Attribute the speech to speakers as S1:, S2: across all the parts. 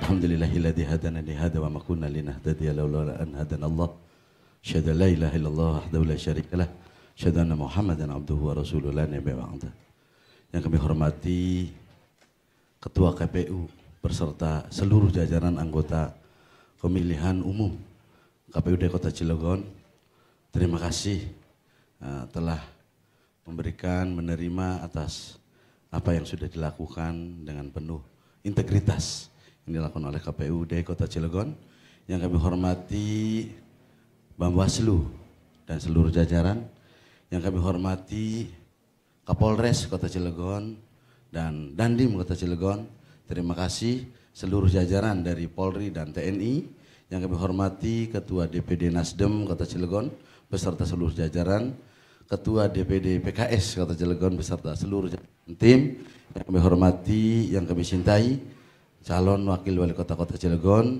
S1: Alhamdulillahilladzi hadana li hada wa ma kunna linahtadiya laula an hadana Allah. Asyhadu an la ilaha illallah wahdahu la syarika lah. Asyhadu anna Muhammadan abduhu wa rasuluhu la nabiyya ba'da. Yang kami hormati Ketua KPU beserta seluruh jajaran anggota pemilihan umum KPUD Kota Cilegon. Terima kasih telah menerima atas apa yang sudah dilakukan dengan penuh integritas yang dilakukan oleh KPUD Kota Cilegon. Yang kami hormati Bawaslu dan seluruh jajaran, yang kami hormati Kapolres Kota Cilegon dan Dandim Kota Cilegon. Terima kasih seluruh jajaran dari Polri dan TNI. Yang kami hormati Ketua DPD Nasdem Kota Cilegon beserta seluruh jajaran, Ketua DPD PKS Kota Cilegon beserta seluruh tim. Yang kami hormati, yang kami cintai, calon wakil wali kota Kota Cilegon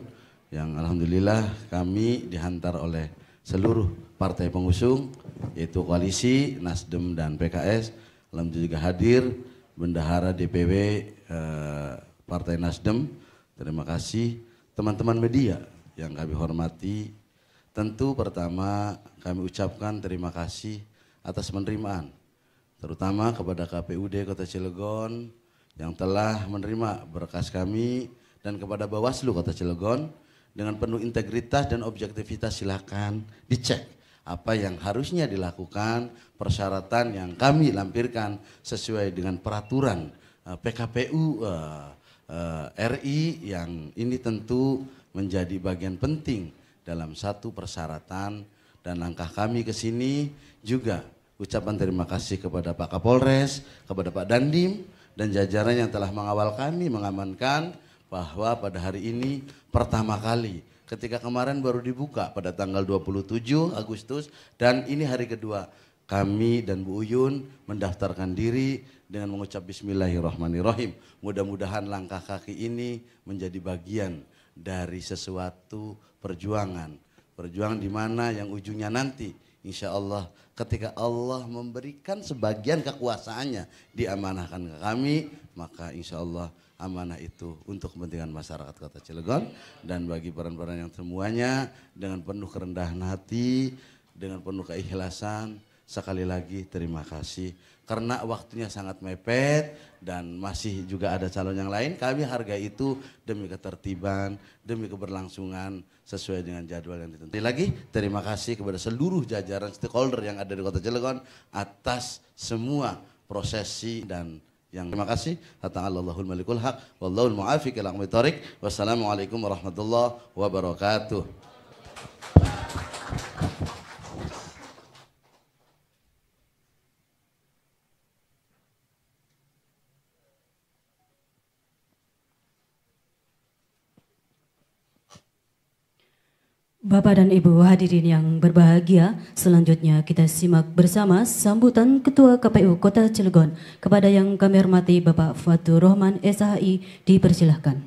S1: yang alhamdulillah kami dihantar oleh seluruh partai pengusung yaitu koalisi Nasdem dan PKS. Alhamdulillah juga hadir bendahara DPW Partai Nasdem. Terima kasih teman-teman media yang kami hormati. Tentu pertama kami ucapkan terima kasih atas penerimaan, terutama kepada KPUD Kota Cilegon yang telah menerima berkas kami, dan kepada Bawaslu Kota Cilegon dengan penuh integritas dan objektivitas. Silakan dicek apa yang harusnya dilakukan, persyaratan yang kami lampirkan sesuai dengan peraturan PKPU RI yang ini tentu menjadi bagian penting dalam satu persyaratan. Dan langkah kami ke sini juga ucapan terima kasih kepada Pak Kapolres, kepada Pak Dandim dan jajaran yang telah mengawal kami mengamankan bahwa pada hari ini pertama kali, ketika kemarin baru dibuka pada tanggal 27 Agustus dan ini hari kedua, kami dan Bu Uyun mendaftarkan diri dengan mengucap Bismillahirrahmanirrahim. Mudah-mudahan langkah kaki ini menjadi bagian dari sesuatu perjuangan di mana yang ujungnya nanti insya Allah ketika Allah memberikan sebagian kekuasaannya diamanahkan ke kami, maka insya Allah amanah itu untuk kepentingan masyarakat Kota Cilegon. Dan bagi peran-peran yang semuanya dengan penuh kerendahan hati, dengan penuh keikhlasan, sekali lagi terima kasih. Karena waktunya sangat mepet dan masih juga ada calon yang lain, kami hargai itu demi ketertiban, demi keberlangsungan sesuai dengan jadwal yang ditentukan. Lagi terima kasih kepada seluruh jajaran stakeholder yang ada di Kota Cilegon atas semua prosesi dan yang terima kasih. Allahul malikul haq wallahul muafiq ila aqwamit thoriq. Wassalamualaikum warahmatullahi wabarakatuh.
S2: Bapak dan Ibu hadirin yang berbahagia, selanjutnya kita simak bersama sambutan Ketua KPU Kota Cilegon. Kepada yang kami hormati Bapak Fatur Rahman SHI, dipersilahkan.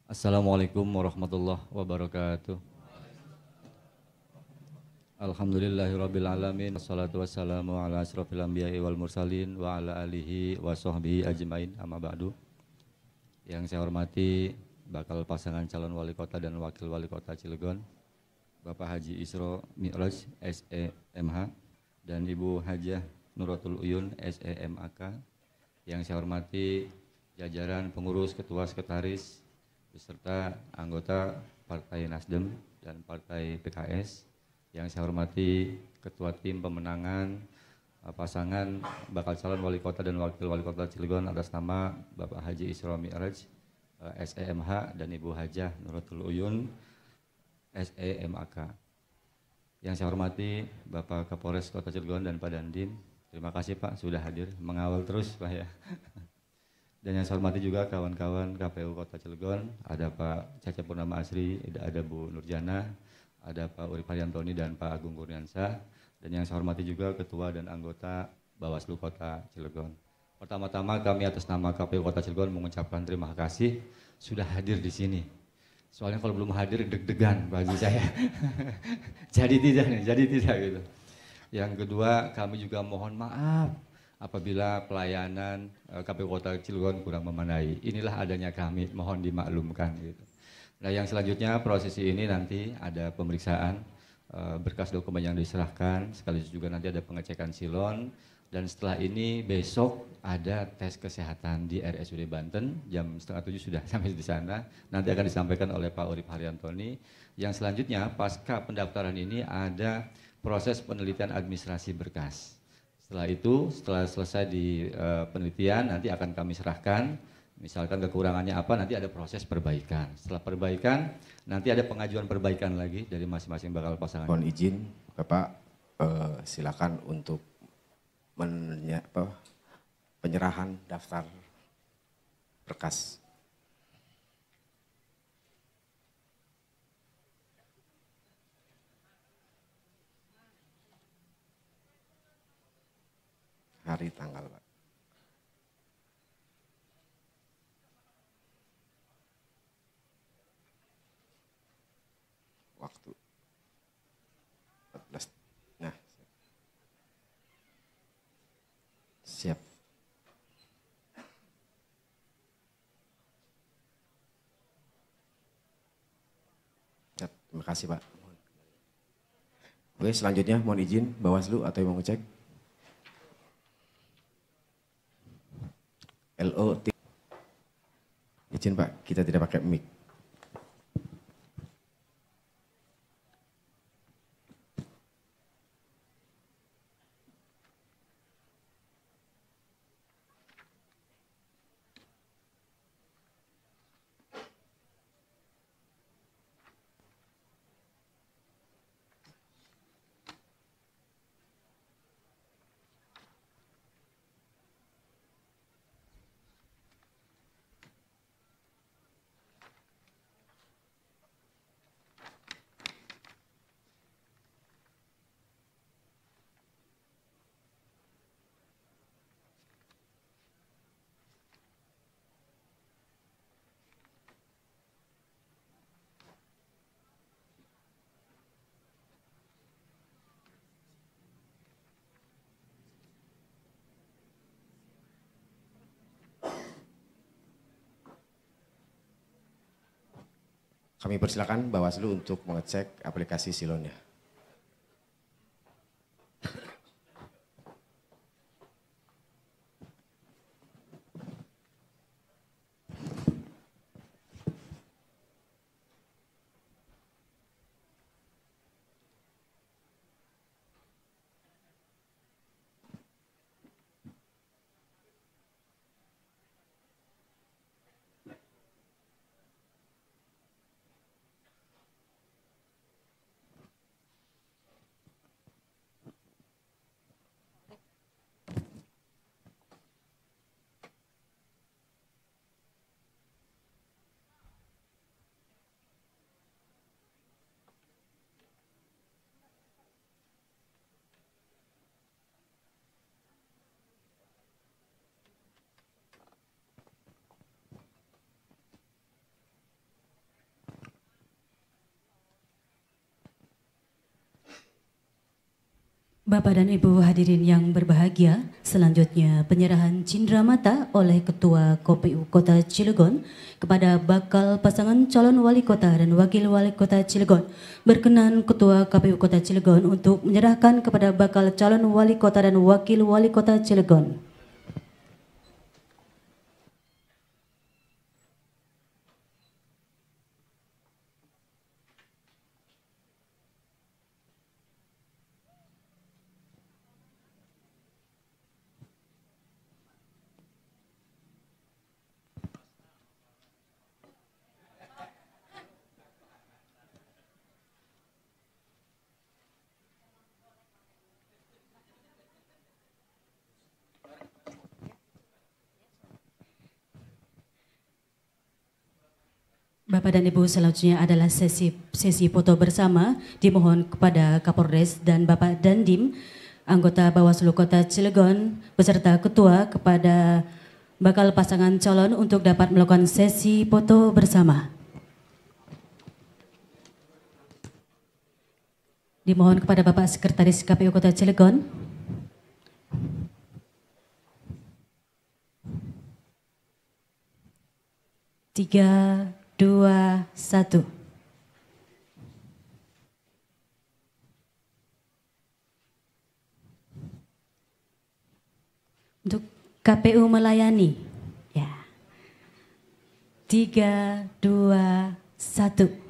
S3: Assalamualaikum warahmatullahi wabarakatuh. Alhamdulillahirabbil alamin, wassalatu wassalamu ala asrofil anbiya'i wal mursalin wa ala alihi wa sahbihi ajmain, amma ba'du. Yang saya hormati bakal pasangan calon wali kota dan wakil wali kota Cilegon, Bapak Haji Isro Mi'raj SEMH dan Ibu Hajah Nuratul Uyun SEMAK. Yang saya hormati jajaran pengurus, ketua, sekretaris beserta anggota Partai Nasdem dan Partai PKS. Yang saya hormati Ketua Tim Pemenangan pasangan bakal calon wali kota dan wakil wali kota Cilegon atas nama Bapak Haji Isro Mi'raj SEMH dan Ibu Hajah Nuratul Uyun SEMAK. Yang saya hormati Bapak Kapolres Kota Cilegon dan Pak Dandim. Terima kasih Pak sudah hadir, mengawal terus Pak ya. Dan yang saya hormati juga kawan-kawan KPU Kota Cilegon, ada Pak Caca Purnama Asri, ada Bu Nurjana, ada Pak Urip Haryantoni dan Pak Agung Kurniansah, dan yang saya hormati juga Ketua dan anggota Bawaslu Kota Cilegon. Pertama-tama kami atas nama KPU Kota Cilegon mengucapkan terima kasih sudah hadir di sini. Soalnya kalau belum hadir deg-degan bagi saya. Jadi tidak gitu. Yang kedua, kami juga mohon maaf apabila pelayanan KPU Kota Cilegon kurang memadai. Inilah adanya kami, mohon dimaklumkan gitu. Nah, yang selanjutnya prosesi ini nanti ada pemeriksaan berkas dokumen yang diserahkan, sekaligus juga nanti ada pengecekan silon. Dan setelah ini besok ada tes kesehatan di RSUD Banten, jam 6:30 sudah sampai di sana. Nanti akan disampaikan oleh Pak Urip Haryantoni. Yang selanjutnya pasca pendaftaran ini ada proses penelitian administrasi berkas. Setelah itu, setelah selesai di penelitian nanti akan kami serahkan. Misalkan kekurangannya apa, nanti ada proses perbaikan. Setelah perbaikan, nanti ada pengajuan perbaikan lagi dari masing-masing bakal pasangan.
S4: Mohon izin, Bapak, silakan untuk penyerahan daftar berkas. Hari tanggal, Pak. Waktu 14. Nah, siap. Siap. Terima kasih, Pak. Oke, selanjutnya mohon izin Bawaslu atau yang mau ngecek. LO. Izin Pak, kita tidak pakai mic. Kami persilakan Bawaslu untuk mengecek aplikasi silonnya.
S2: Bapak dan Ibu hadirin yang berbahagia, selanjutnya penyerahan cindera mata oleh Ketua KPU Kota Cilegon kepada bakal pasangan calon wali kota dan wakil wali kota Cilegon. Berkenan Ketua KPU Kota Cilegon untuk menyerahkan kepada bakal calon wali kota dan wakil wali kota Cilegon. Bapak dan Ibu, selanjutnya adalah sesi foto bersama. Dimohon kepada Kapolres dan Bapak Dandim, anggota Bawaslu Kota Cilegon, beserta Ketua kepada bakal pasangan calon untuk dapat melakukan sesi foto bersama. Dimohon kepada Bapak Sekretaris KPU Kota Cilegon. Tiga, dua, satu. Untuk KPU melayani. Ya. 3, 2, 1.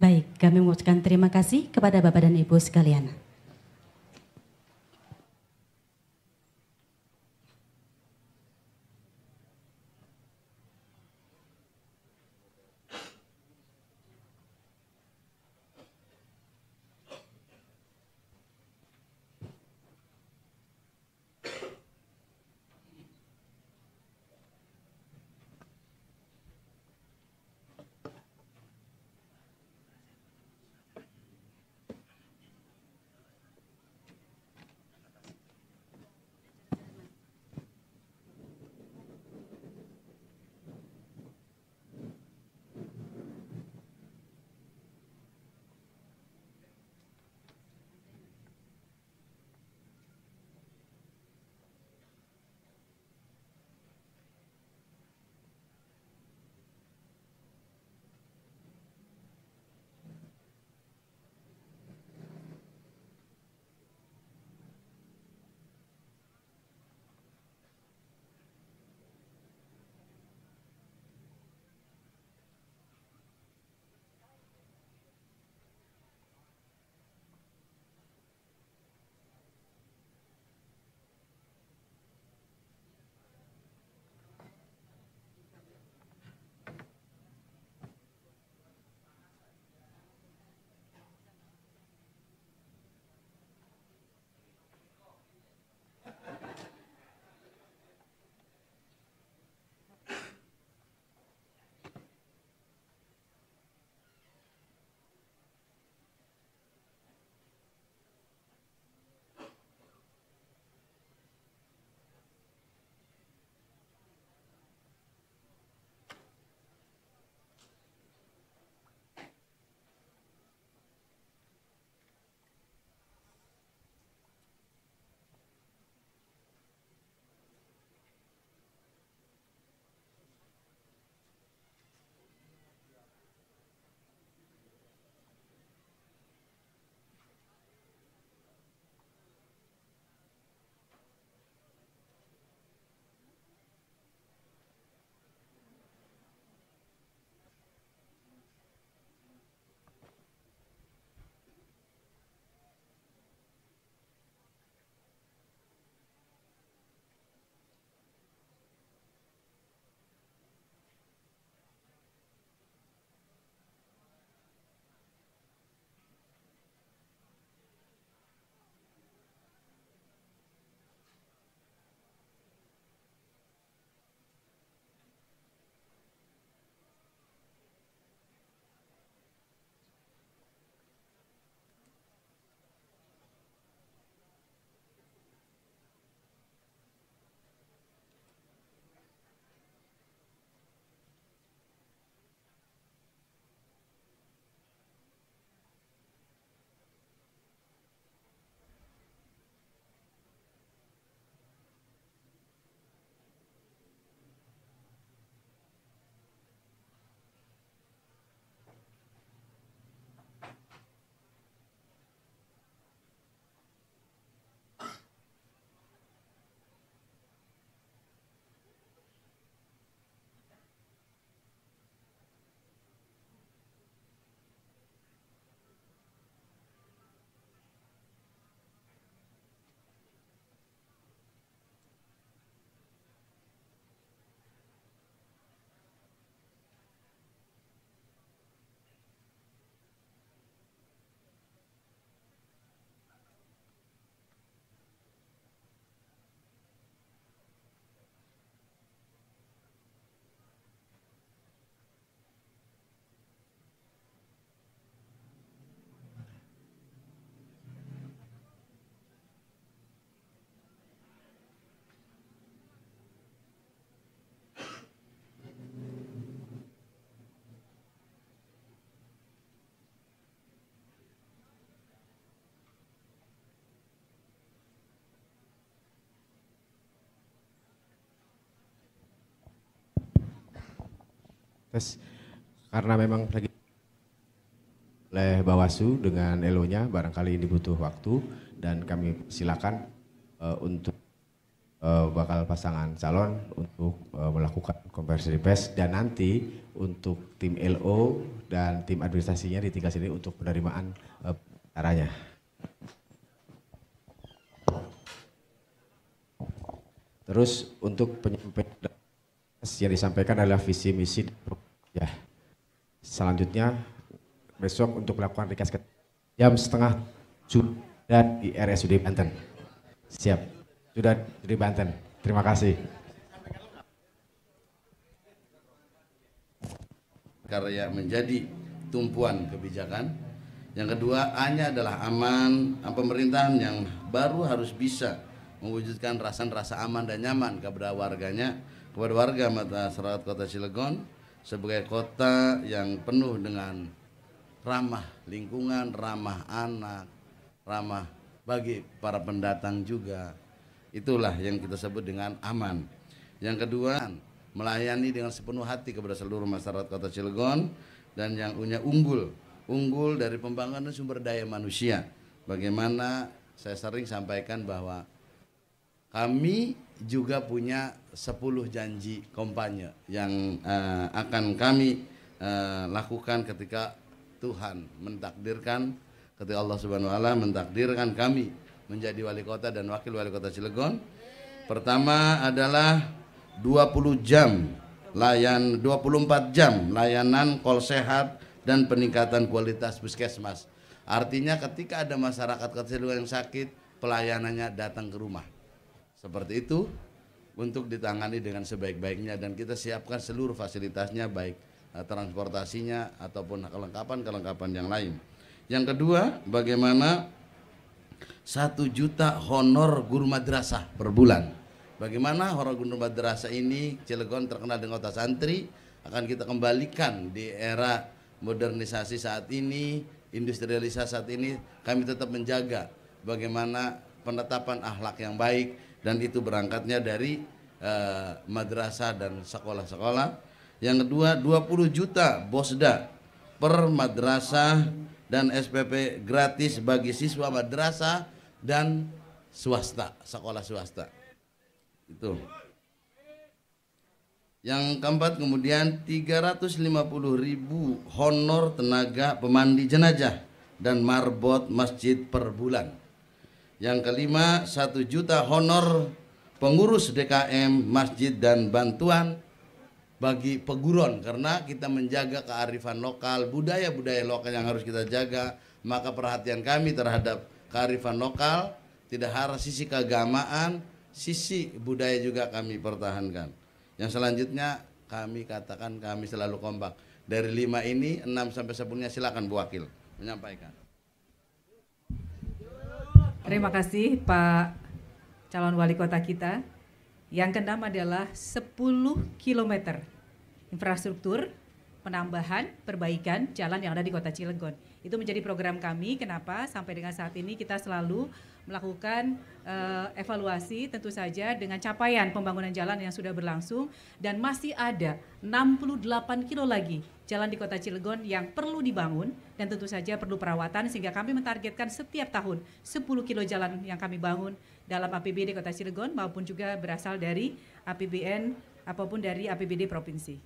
S2: Baik, kami mengucapkan terima kasih kepada Bapak dan Ibu sekalian.
S4: Tes, karena memang lagi oleh Bawaslu dengan ELO-nya, barangkali ini butuh waktu dan kami silakan untuk bakal pasangan calon untuk melakukan konversi pers dan nanti untuk tim LO dan tim administrasinya ditinggal sini untuk penerimaan caranya. Terus untuk penyampaian yang disampaikan adalah visi misi ya. Selanjutnya besok untuk melakukan rikas jam 6:30 sudah di RSUD Banten. Siap. Sudah di Banten. Terima kasih.
S1: Karya menjadi tumpuan kebijakan. Yang kedua, A-nya adalah aman. Pemerintahan yang baru harus bisa mewujudkan rasa aman dan nyaman kepada warganya, kepada warga masyarakat Kota Cilegon sebagai kota yang penuh dengan ramah lingkungan, ramah anak, ramah bagi para pendatang juga. Itulah yang kita sebut dengan aman. Yang kedua, melayani dengan sepenuh hati kepada seluruh masyarakat Kota Cilegon, dan yang punya unggul dari pembangunan sumber daya manusia. Bagaimana saya sering sampaikan bahwa kami juga punya 10 janji kampanye yang akan kami lakukan ketika Tuhan mentakdirkan, ketika Allah Subhanahu wa taala mentakdirkan kami menjadi wali kota dan wakil wali kota Cilegon. Pertama adalah 24 jam layanan call sehat dan peningkatan kualitas puskesmas. Artinya ketika ada masyarakat Kota Cilegon yang sakit, pelayanannya datang ke rumah. Seperti itu untuk ditangani dengan sebaik-baiknya, dan kita siapkan seluruh fasilitasnya, baik transportasinya ataupun kelengkapan yang lain. Yang kedua, bagaimana 1 juta honor guru madrasah per bulan. Bagaimana honor guru madrasah ini, Cilegon terkenal dengan kota santri, akan kita kembalikan di era modernisasi saat ini, industrialisasi saat ini. Kami tetap menjaga bagaimana penetapan akhlak yang baik, dan itu berangkatnya dari madrasah dan sekolah-sekolah. Yang kedua, 20 juta bosda per madrasah dan SPP gratis bagi siswa madrasah dan swasta, sekolah swasta. Itu. Yang keempat, kemudian 350.000 honor tenaga pemandi jenazah dan marbot masjid per bulan. Yang kelima, 1 juta honor pengurus DKM, masjid dan bantuan bagi peguron, karena kita menjaga kearifan lokal, budaya-budaya lokal yang harus kita jaga. Maka perhatian kami terhadap kearifan lokal tidak harus sisi keagamaan, sisi budaya juga kami pertahankan. Yang selanjutnya kami katakan kami selalu kompak. Dari 5 ini 6 sampai 10-nya silakan Bu Wakil menyampaikan.
S5: Terima kasih Pak calon wali kota kita. Yang keenam adalah 10 km infrastruktur penambahan perbaikan jalan yang ada di Kota Cilegon. Itu menjadi program kami. Kenapa? Sampai dengan saat ini kita selalu melakukan evaluasi tentu saja dengan capaian pembangunan jalan yang sudah berlangsung, dan masih ada 68 kilo lagi jalan di Kota Cilegon yang perlu dibangun dan tentu saja perlu perawatan, sehingga kami mentargetkan setiap tahun 10 kilo jalan yang kami bangun dalam APBD Kota Cilegon maupun juga berasal dari APBN apapun dari APBD provinsi.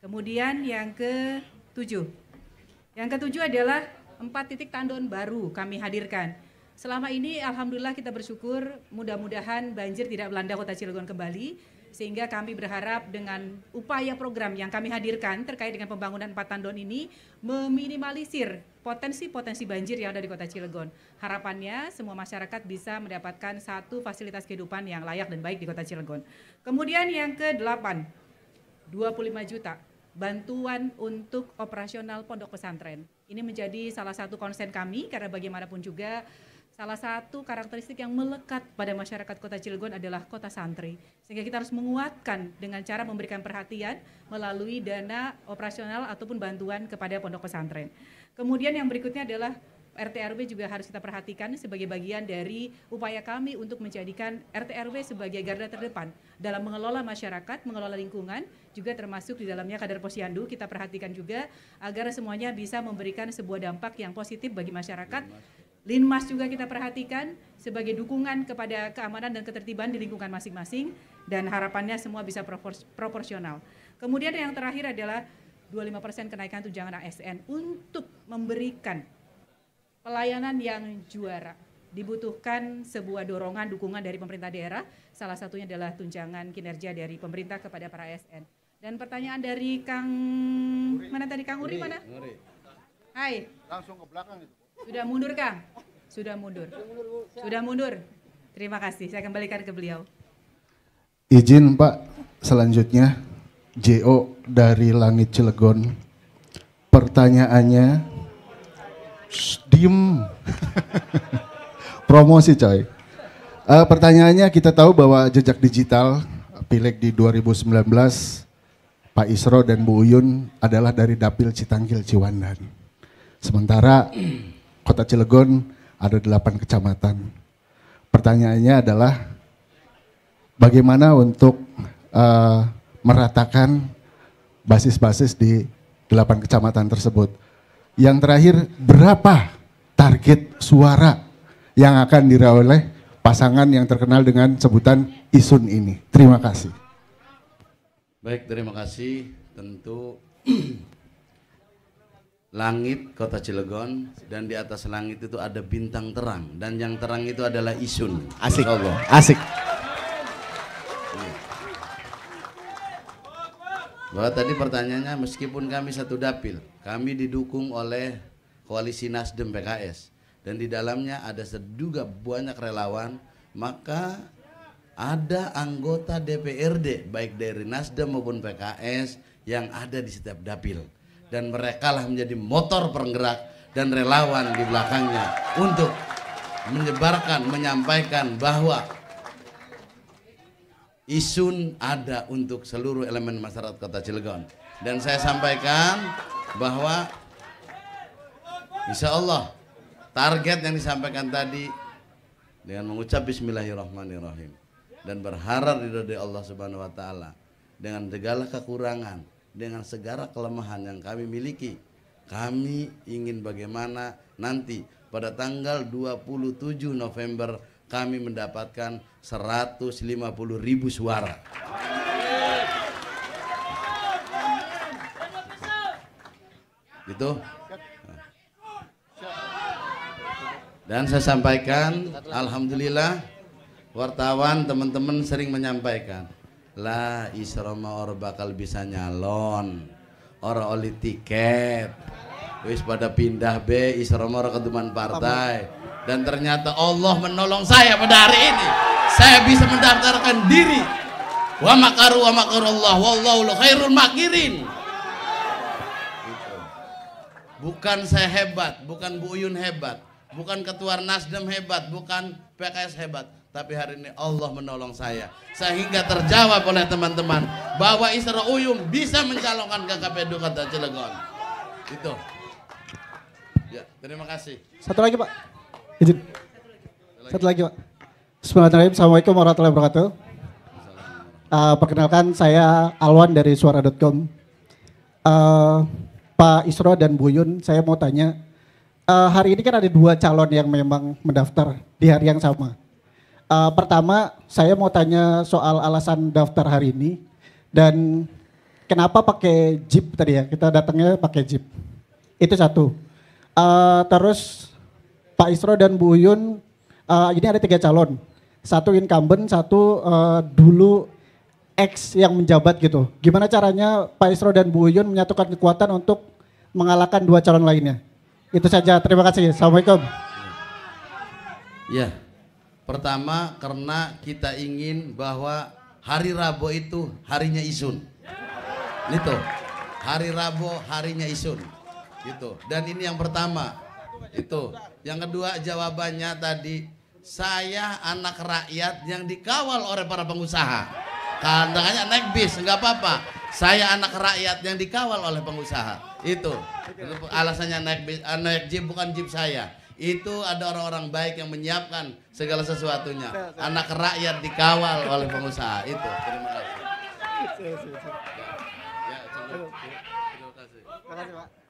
S5: Kemudian yang ke-7. Yang ke-7 adalah 4 titik tandon baru kami hadirkan. Selama ini alhamdulillah kita bersyukur, mudah-mudahan banjir tidak melanda Kota Cilegon kembali, sehingga kami berharap dengan upaya program yang kami hadirkan terkait dengan pembangunan 4 tandon ini meminimalisir potensi-potensi banjir yang ada di Kota Cilegon. Harapannya semua masyarakat bisa mendapatkan satu fasilitas kehidupan yang layak dan baik di Kota Cilegon. Kemudian yang ke-8, 25 juta bantuan untuk operasional pondok pesantren. Ini menjadi salah satu konsen kami, karena bagaimanapun juga salah satu karakteristik yang melekat pada masyarakat Kota Cilegon adalah kota santri. Sehingga kita harus menguatkan dengan cara memberikan perhatian melalui dana operasional ataupun bantuan kepada pondok pesantren. Kemudian yang berikutnya adalah RT RW juga harus kita perhatikan sebagai bagian dari upaya kami untuk menjadikan RT RW sebagai garda terdepan dalam mengelola masyarakat, mengelola lingkungan, juga termasuk di dalamnya kader Posyandu. Kita perhatikan juga agar semuanya bisa memberikan sebuah dampak yang positif bagi masyarakat. Linmas juga kita perhatikan sebagai dukungan kepada keamanan dan ketertiban di lingkungan masing-masing, dan harapannya semua bisa proporsional. Kemudian yang terakhir adalah 25% kenaikan tunjangan ASN untuk memberikan pelayanan yang juara. Dibutuhkan sebuah dorongan, dukungan dari pemerintah daerah, salah satunya adalah tunjangan kinerja dari pemerintah kepada para ASN. Dan pertanyaan dari Kang Uri mana? Hai.
S6: Langsung ke belakang itu.
S5: Sudah mundur Kang? Sudah mundur. Sudah mundur. Terima kasih, saya kembalikan ke beliau.
S6: Izin Pak, selanjutnya JO dari Langit Cilegon. Pertanyaannya, diem. Promosi coy. Pertanyaannya, kita tahu bahwa jejak digital Pileg di 2019 Pak Isro dan Bu Uyun adalah dari Dapil Citanggil Ciwandan. Sementara Kota Cilegon ada 8 kecamatan. Pertanyaannya adalah bagaimana untuk meratakan basis-basis di 8 kecamatan tersebut. Yang terakhir, berapa target suara yang akan diraih oleh pasangan yang terkenal dengan sebutan Isun ini? Terima kasih.
S1: Baik, terima kasih. Tentu langit Kota Cilegon, dan di atas langit itu ada bintang terang, dan yang terang itu adalah Isun.
S6: Asik,
S1: Allah.
S6: asik.
S1: Bahwa tadi pertanyaannya, meskipun kami satu dapil, kami didukung oleh koalisi Nasdem PKS, dan di dalamnya ada juga banyak relawan, maka ada anggota DPRD baik dari Nasdem maupun PKS yang ada di setiap dapil, dan mereka lah menjadi motor penggerak dan relawan di belakangnya untuk menyebarkan, menyampaikan bahwa Isun ada untuk seluruh elemen masyarakat Kota Cilegon. Dan saya sampaikan bahwa insya Allah target yang disampaikan tadi dengan mengucap Bismillahirrahmanirrahim dan berharap ridho dari Allah Subhanahu wa taala, dengan segala kekurangan, dengan segala kelemahan yang kami miliki, kami ingin bagaimana nanti pada tanggal 27 November kami mendapatkan 150.000 suara. Gitu. Dan saya sampaikan, alhamdulillah wartawan teman-teman sering menyampaikan, lah Isroma or bakal bisa nyalon, or oli tiket, wis pada pindah be Isroma or keduman partai. Dan ternyata Allah menolong saya pada hari ini, saya bisa mendaftarkan diri. Wa makaru Allah wallahu khairul makirin. Bukan saya hebat, bukan Bu Uyun hebat, bukan ketua Nasdem hebat, bukan PKS hebat, tapi hari ini Allah menolong saya sehingga terjawab oleh teman-teman bahwa Isra Uyum bisa mencalonkan ke KPU Kota Cilegon. Itu. Ya, terima kasih.
S7: Satu lagi Pak. Izin. Satu lagi Pak. Bismillahirrahmanirrahim. Assalamualaikum warahmatullahi wabarakatuh. Perkenalkan saya Alwan dari suara.com. Pak Isro dan Bu Yun, saya mau tanya, hari ini kan ada 2 calon yang memang mendaftar di hari yang sama. Pertama, saya mau tanya soal alasan daftar hari ini dan kenapa pakai Jeep tadi ya, kita datangnya pakai Jeep. Itu satu. Terus Pak Isro dan Bu Yun, ini ada 3 calon. Satu incumbent, satu dulu ex yang menjabat gitu. Gimana caranya Pak Isro dan Bu Yun menyatukan kekuatan untuk mengalahkan 2 calon lainnya? Itu saja, terima kasih. Assalamualaikum.
S1: Ya, pertama karena kita ingin bahwa hari Rabu itu harinya Isun. Itu, hari Rabu harinya Isun. Gitu. Dan ini yang pertama. Itu. Yang kedua jawabannya tadi, saya anak rakyat yang dikawal oleh para pengusaha. Kadang-kadang naik bis, nggak apa-apa. Saya anak rakyat yang dikawal oleh pengusaha. Itu alasannya naik bis, naik jeep, bukan jeep saya. Itu ada orang-orang baik yang menyiapkan segala sesuatunya. Anak rakyat dikawal oleh pengusaha. Itu. Terima kasih.
S7: Terima kasih Pak.